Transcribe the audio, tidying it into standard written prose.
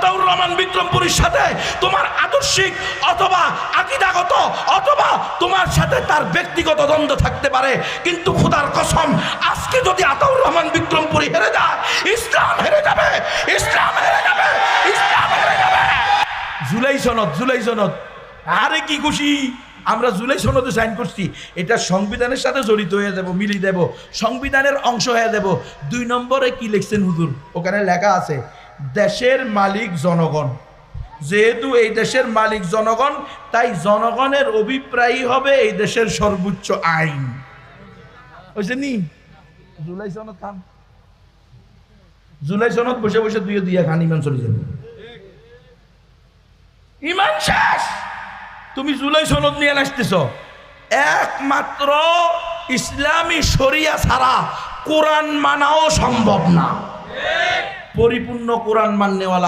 আতাউর রহমান বিক্রমপুরীর সাথে তোমার আদর্শিক অথবা আকীদাগত অথবা তোমার সাথে তার ব্যক্তিগত দ্বন্দ্ব থাকতে পারে, কিন্তু খোদার কসম আজকে যদি আতাউর রহমান বিক্রমপুরী হেরে যায়, ইসলাম হেরে যাবে, ইসলাম হেরে যাবে, ইসলাম হেরে যাবে। জুলাই সনদ, আরে কি খুশি, আমরা জুলাই সনদে সাইন করছি, এটা সংবিধানের সাথে জড়িত হয়ে যাব, মিলিয়ে দেব, সংবিধানের অংশ হয়ে দেব। 2 নম্বরে কি লিখছেন হুজুর? ওখানে লেখা আছে দেশের মালিক জনগণ। যেহেতু এই দেশের মালিক জনগণ, তাই জনগণের অভিপ্রায় হবে এই দেশের সর্বোচ্চ আইন। বুঝছেন নি? জুলাই সনদ খান, জুলাই সনদ বসে বসে দুইয়া খান, ইমান চলে যাবে, ইমান শেষ। তুমি জুলাই সনদ নিয়ে আসতেছ, একমাত্র ইসলামী শরিয়া ছাড়া কোরআন মানাও সম্ভব না। পরিপূর্ণ কোরআন মাননেওয়ালা